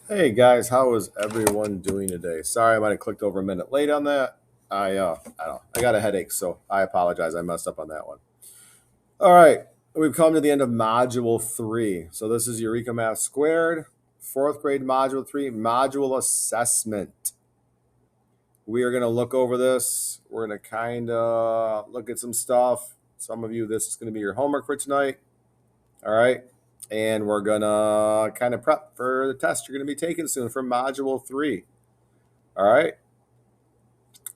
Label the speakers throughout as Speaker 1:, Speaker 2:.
Speaker 1: Hey guys, how is everyone doing today? Sorry, I might have clicked over a minute late on that. I don't know. I got a headache, so I apologize. I messed up on that one. All right, we've come to the end of Module 3. So this is Eureka Math Squared, 4th grade Module 3, Module Assessment. We are going to look over this. We're going to kind of look at some stuff. Some of you, this is going to be your homework for tonight. All right. And we're going to kind of prep for the test you're going to be taking soon for Module 3. All right.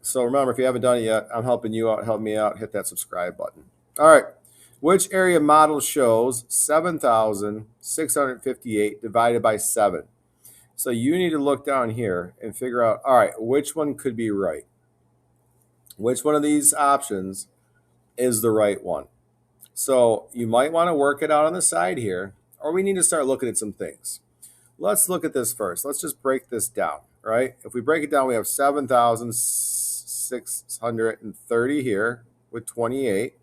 Speaker 1: So remember, if you haven't done it yet, I'm helping you out. Help me out. Hit that subscribe button. All right. Which area model shows 7,658 divided by 7? So you need to look down here and figure out, all right, which one could be right? Which one of these options is the right one? So you might want to work it out on the side here, or we need to start looking at some things. Let's look at this first. Let's just break this down, right? If we break it down, we have 7,630 here with 28.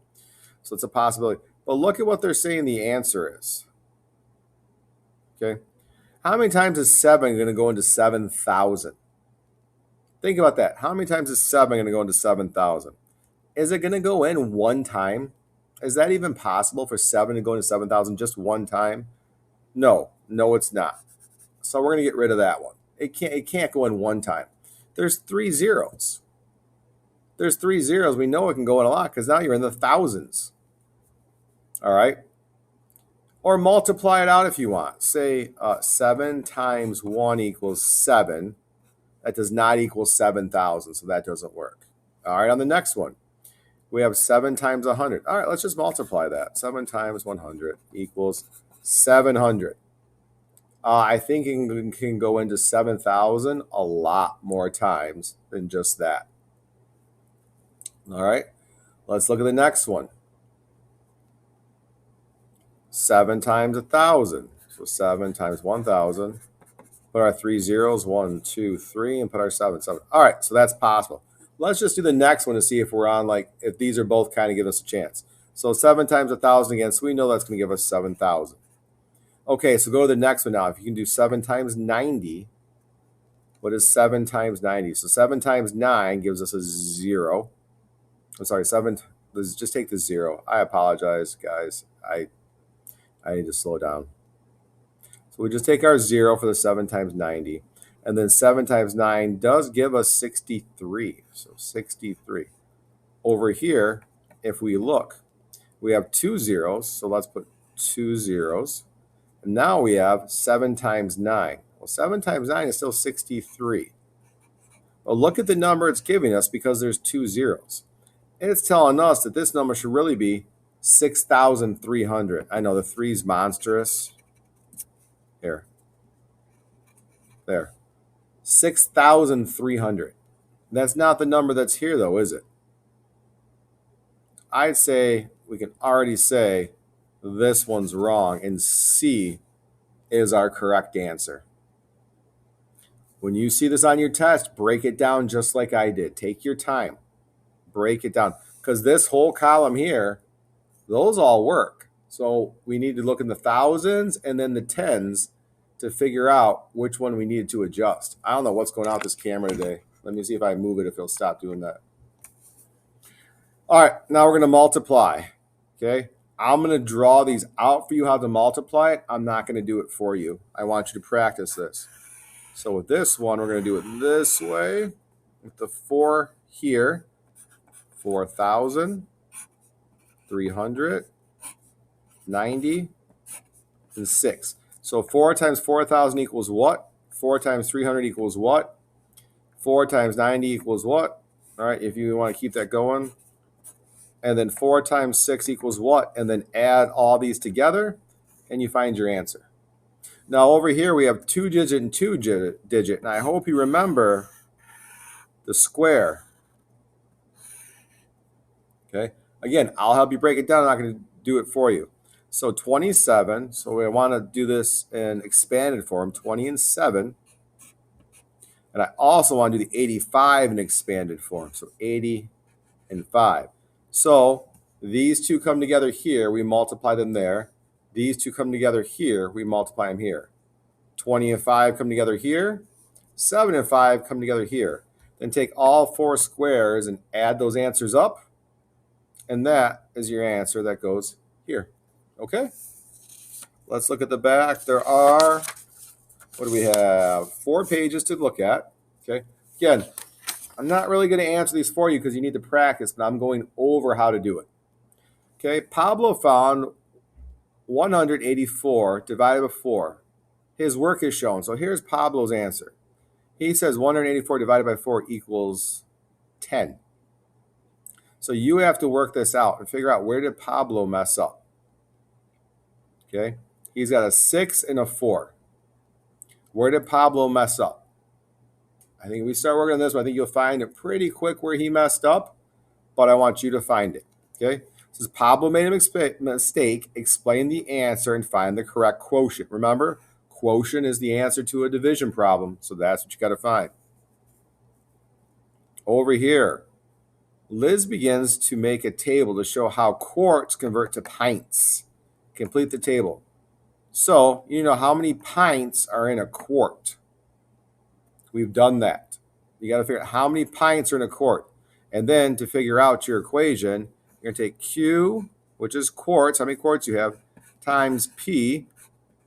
Speaker 1: So it's a possibility. But look at what they're saying the answer is. Okay. How many times is 7 going to go into 7,000? Think about that. How many times is 7 going to go into 7,000? Is it going to go in one time? Is that even possible for 7 to go into 7,000 just one time? No, it's not. So we're going to get rid of that one. It can't go in one time. There's 3 zeros. There's 3 zeros. We know it can go in a lot because now you're in the thousands. All right. Or multiply it out if you want. Say 7 times 1 equals 7. That does not equal 7,000, so that doesn't work. All right, on the next one, we have 7 times 100. All right, let's just multiply that. 7 times 100 equals 700. I think it can go into 7,000 a lot more times than just that. All right, let's look at the next one. 7 times 1,000. So 7 times 1,000. Put our 3 zeros, 1, 2, 3, and put our 7. All right, so that's possible. Let's just do the next one to see if we're on, if these are both kind of give us a chance. So 7 times 1,000 again, so we know that's going to give us 7,000. Okay, so go to the next one now. If you can do 7 times 90, what is 7 times 90? So 7 times 9 gives us a 0. I'm sorry, 7. Let's just take the 0. I apologize, guys. I need to slow down. So we just take our 0 for the 7 times 90. And then 7 times 9 does give us 63. So 63. Over here, if we look, we have 2 zeros. So let's put 2 zeros. And now we have 7 times 9. Well, 7 times 9 is still 63. Well, look at the number it's giving us because there's 2 zeros. And it's telling us that this number should really be 6,300. I know the 3 is monstrous. Here. There. 6,300. That's not the number that's here, though, is it? I'd say we can already say this one's wrong, and C is our correct answer. When you see this on your test, break it down just like I did. Take your time. Break it down. Because this whole column here, those all work. So we need to look in the thousands and then the tens to figure out which one we needed to adjust. I don't know what's going on with this camera today. Let me see if I move it, if it'll stop doing that. All right, now we're going to multiply. Okay, I'm going to draw these out for you how to multiply it. I'm not going to do it for you. I want you to practice this. So with this one, we're going to do it this way. With the 4 here, 4,390 and 6. So 4 times 4,000 equals what? 4 times 300 equals what? 4 times 90 equals what? All right, if you want to keep that going. And then 4 times 6 equals what? And then add all these together, and you find your answer. Now over here, we have 2-digit and 2-digit. And I hope you remember the square. Okay. Again, I'll help you break it down. I'm not going to do it for you. So 27. So we want to do this in expanded form, 20 and 7. And I also want to do the 85 in expanded form. So 80 and 5. So these two come together here. We multiply them there. These two come together here. We multiply them here. 20 and 5 come together here. 7 and 5 come together here. Then take all 4 squares and add those answers up. And that is your answer that goes here. Okay? Let's look at the back. There are, what do we have? 4 pages to look at. Okay? Again, I'm not really going to answer these for you because you need to practice, but I'm going over how to do it. Okay? Pablo found 184 divided by 4. His work is shown. So here's Pablo's answer. He says 184 divided by 4 equals 10. So you have to work this out and figure out, where did Pablo mess up? Okay? He's got a 6 and a 4. Where did Pablo mess up? I think if we start working on this one, I think you'll find it pretty quick where he messed up, but I want you to find it. Okay? It says Pablo made a mistake, explain the answer, and find the correct quotient. Remember, quotient is the answer to a division problem, so that's what you got to find. Over here, Liz begins to make a table to show how quarts convert to pints. Complete the table. So, you know how many pints are in a quart. We've done that. You got to figure out how many pints are in a quart. And then to figure out your equation, you're going to take Q, which is quarts, how many quarts you have, times P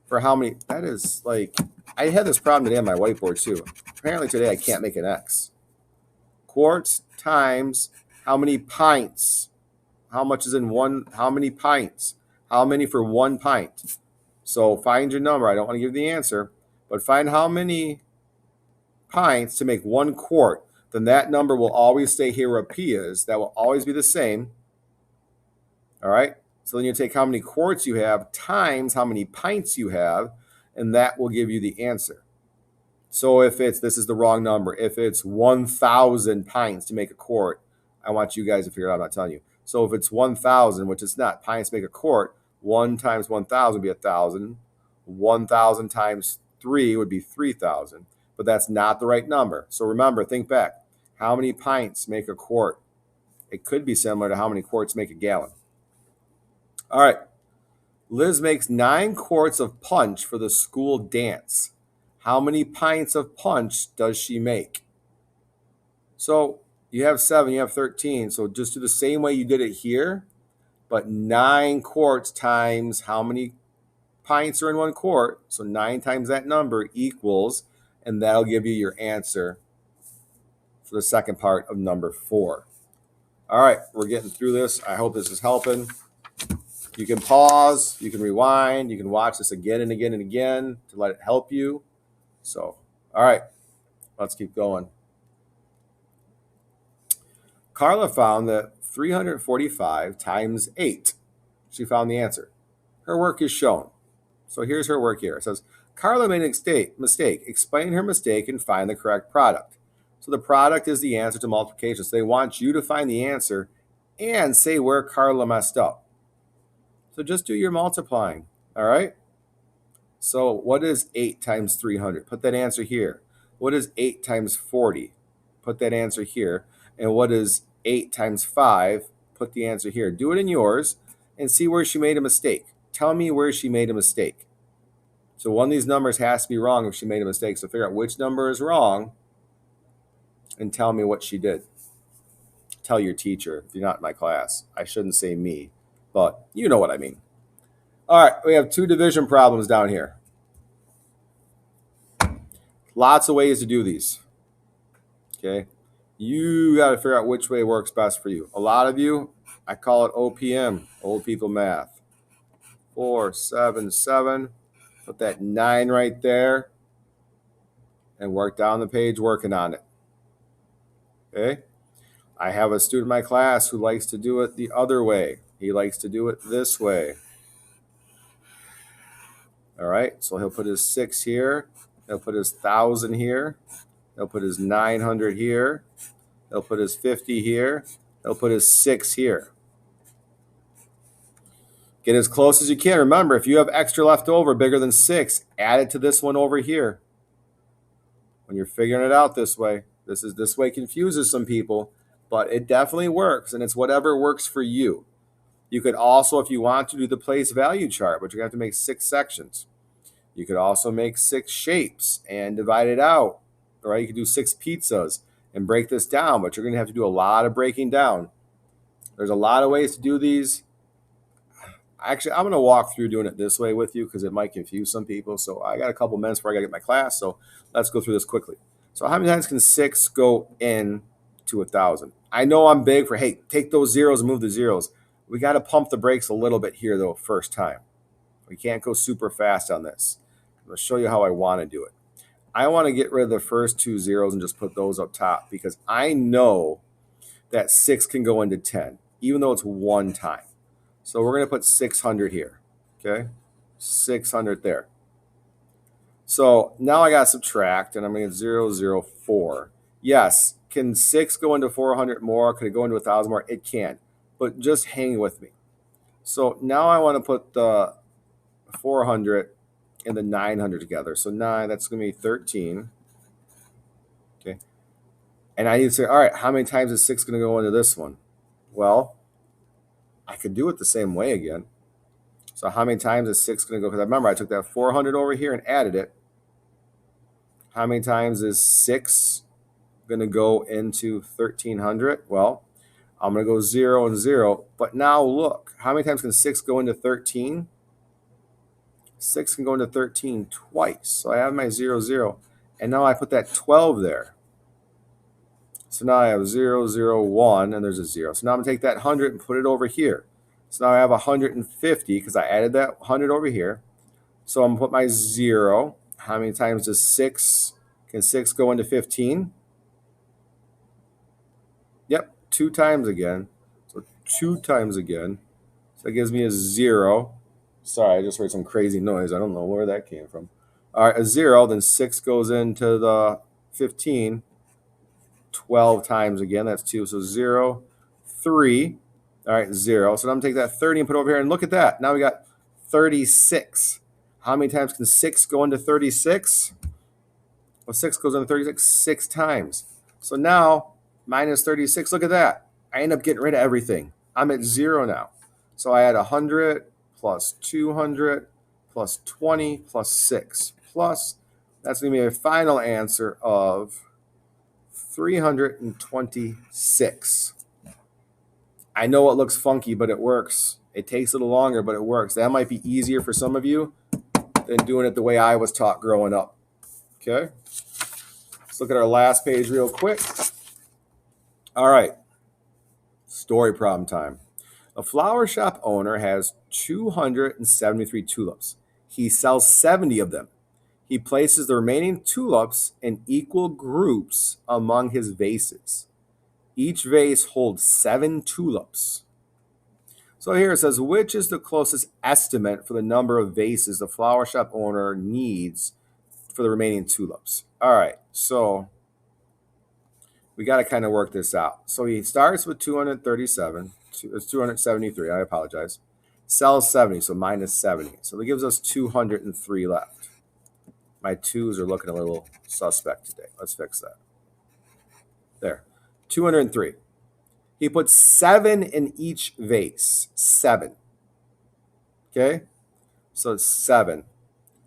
Speaker 1: for how many. That is like, I had this problem today on my whiteboard too. Apparently today I can't make an X. Quarts times how many pints. How much is in one, how many pints? How many for 1 pint? So find your number. I don't want to give the answer, but find how many pints to make 1 quart. Then that number will always stay here where P is. That will always be the same. All right. So then you take how many quarts you have times how many pints you have, and that will give you the answer. So if it's, this is the wrong number. If it's 1,000 pints to make a quart, I want you guys to figure it out. I'm not telling you. So if it's 1,000, which it's not, pints make a quart, 1 times 1,000 would be 1,000. 1,000 times 3 would be 3,000. But that's not the right number. So remember, think back. How many pints make a quart? It could be similar to how many quarts make a gallon. All right. Liz makes 9 quarts of punch for the school dance. How many pints of punch does she make? So you have 7, you have 13. So just do the same way you did it here, but 9 quarts times how many pints are in 1 quart. So 9 times that number equals, and that'll give you your answer for the second part of number 4. All right, we're getting through this. I hope this is helping. You can pause, you can rewind, you can watch this again and again and again to let it help you. So, all right, let's keep going. Carla found that 345 times 8. She found the answer. Her work is shown. So here's her work here. It says, Carla made a mistake. Explain her mistake and find the correct product. So the product is the answer to multiplication. So they want you to find the answer and say where Carla messed up. So just do your multiplying, all right? So what is 8 times 300? Put that answer here. What is 8 times 40? Put that answer here. And what is 8 times 5? Put the answer here. Do it in yours and see where she made a mistake. Tell me where she made a mistake. So one of these numbers has to be wrong if she made a mistake. So figure out which number is wrong and tell me what she did. Tell your teacher if you're not in my class. I shouldn't say me, but you know what I mean. All right, we have 2 division problems down here. Lots of ways to do these. Okay, you got to figure out which way works best for you. A lot of you, I call it OPM, old people math. 4, 7, 7. Put that 9 right there and work down the page working on it. Okay, I have a student in my class who likes to do it the other way. He likes to do it this way. All right, so he'll put his 6 here. He'll put his 1,000 here. He'll put his 900 here. He'll put his 50 here. He'll put his 6 here. Get as close as you can. Remember, if you have extra left over bigger than 6, add it to this one over here. When you're figuring it out this way, this way confuses some people, but it definitely works, and it's whatever works for you. You could also, if you want to, do the place value chart, but you're going to have to make 6 sections. You could also make 6 shapes and divide it out, right? You could do 6 pizzas and break this down, but you're going to have to do a lot of breaking down. There's a lot of ways to do these. Actually, I'm going to walk through doing it this way with you because it might confuse some people. So I got a couple minutes before I got to get my class, so let's go through this quickly. So how many times can 6 go in to 1,000? I know I'm big for, hey, take those zeros and move the zeros. We got to pump the brakes a little bit here, though, first time. We can't go super fast on this. I'm going to show you how I want to do it. I want to get rid of the first 2 zeros and just put those up top because I know that 6 can go into 10, even though it's one time. So we're going to put 600 here, okay? 600 there. So now I got to subtract, and I'm going to get 004. Yes, can 6 go into 400 more? Could it go into 1,000 more? It can, but just hang with me. So now I want to put the 400 and the 900 together. So 9, that's going to be 13. Okay. And I need to say, all right, how many times is 6 going to go into this one? Well, I could do it the same way again. So how many times is 6 going to go? Because I remember I took that 400 over here and added it. How many times is 6 going to go into 1,300? Well, I'm going to go 0 and 0. But now look, how many times can 6 go into 13? 6 can go into 13 twice. So I have my 0, 0. And now I put that 12 there. So now I have 0, 0, 1, and there's a 0. So now I'm going to take that 100 and put it over here. So now I have 150 because I added that 100 over here. So I'm going to put my 0. How many times does 6? Can 6 go into 15? Yep, 2 times again. So 2 times again. So that gives me a 0. Sorry, I just heard some crazy noise. I don't know where that came from. All right, a 0. Then 6 goes into the 15. 12 times again. That's 2. So 0, 3. All right, 0. So now I'm going to take that 30 and put it over here. And look at that. Now we got 36. How many times can 6 go into 36? Well, 6 goes into 36 6 times. So now, minus 36, look at that. I end up getting rid of everything. I'm at 0 now. So I had 100 plus 200 plus 20 plus 6 plus, that's going to be a final answer of 326. I know it looks funky, but it works. It takes a little longer, but it works. That might be easier for some of you than doing it the way I was taught growing up. Okay? Let's look at our last page real quick. All right. Story problem time. A flower shop owner has 273 tulips. He sells 70 of them. He places the remaining tulips in equal groups among his vases. Each vase holds 7 tulips. So here it says, which is the closest estimate for the number of vases the flower shop owner needs for the remaining tulips? All right, so we got to kind of work this out. So he starts with 237. It's 273, I apologize. Sells 70, so minus 70. So that gives us 203 left. My 2s are looking a little suspect today. Let's fix that. There, 203. He puts 7 in each vase. 7. Okay? So it's 7.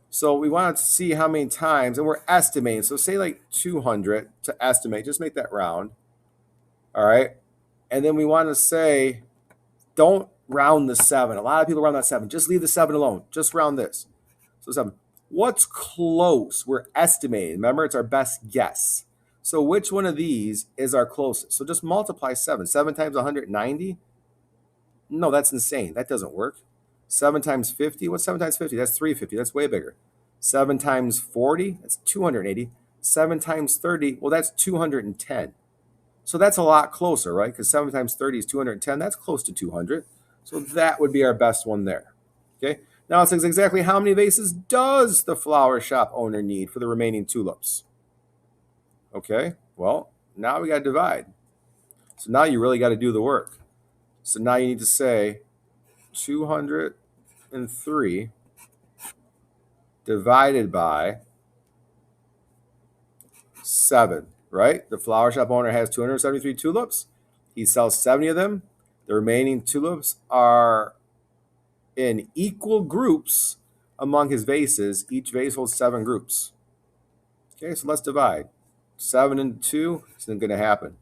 Speaker 1: So we wanted to see how many times, and we're estimating. So say like 200 to estimate. Just make that round. All right? And then we want to say, don't round the 7. A lot of people round that 7. Just leave the 7 alone. Just round this. So 7. What's close? We're estimating. Remember, it's our best guess. So which one of these is our closest? So just multiply 7. 7 times 190? No, that's insane. That doesn't work. 7 times 50? What's 7 times 50? That's 350. That's way bigger. 7 times 40? That's 280. 7 times 30? Well, that's 210. So that's a lot closer, right? Because 7 times 30 is 210. That's close to 200. So that would be our best one there. Okay? Now it says exactly how many vases does the flower shop owner need for the remaining tulips? Okay, well, now we got to divide. So now you really got to do the work. So now you need to say 203 divided by 7, right? The flower shop owner has 273 tulips. He sells 70 of them. The remaining tulips are in equal groups among his vases, each vase holds 7 groups. Okay, so let's divide. 7 into 2 isn't going to happen.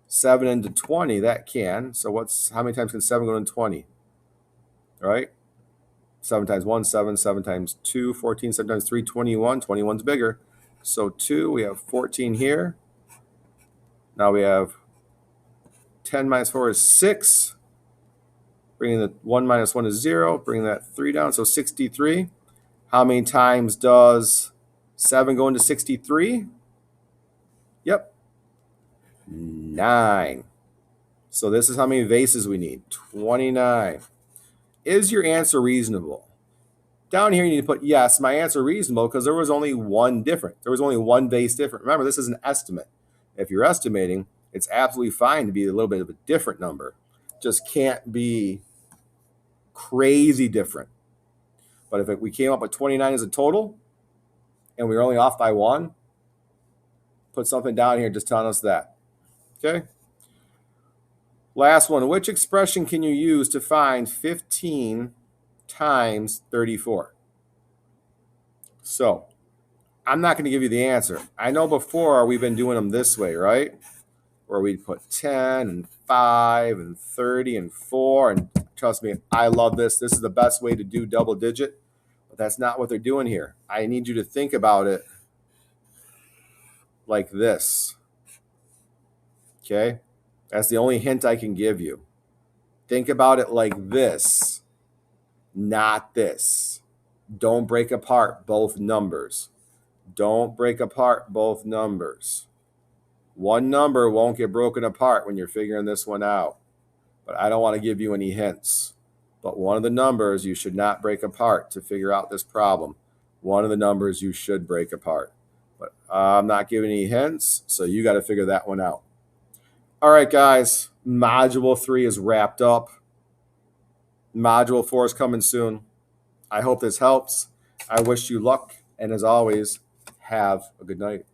Speaker 1: 7 into 20, that can. So how many times can 7 go into 20? All right? 7 times 1, 7. 7 times 2, 14. 7 times 3, 21. 21's bigger. So 2, we have 14 here. Now we have 10 minus 4 is 6. Bringing the 1 minus 1 is 0. Bringing that 3 down, so 63. How many times does 7 go into 63? Yep. 9. So this is how many vases we need. 29. Is your answer reasonable? Down here you need to put, yes, my answer reasonable, because there was only one different. There was only one vase different. Remember, this is an estimate. If you're estimating, it's absolutely fine to be a little bit of a different number. Just can't be crazy different. But if we came up with 29 as a total, and we were only off by 1, put something down here just telling us that. Okay? Last one. Which expression can you use to find 15 times 34? So, I'm not going to give you the answer. I know before we've been doing them this way, right? Where we put 10 and 5 and 30 and 4. And trust me, I love this. This is the best way to do double digit. But that's not what they're doing here. I need you to think about it like this. Okay? That's the only hint I can give you. Think about it like this, not this. Don't break apart both numbers. Don't break apart both numbers. One number won't get broken apart when you're figuring this one out. But I don't want to give you any hints. But one of the numbers you should not break apart to figure out this problem. One of the numbers you should break apart. But I'm not giving any hints, so you got to figure that one out. All right, guys. Module 3 is wrapped up. Module 4 is coming soon. I hope this helps. I wish you luck. And as always, have a good night.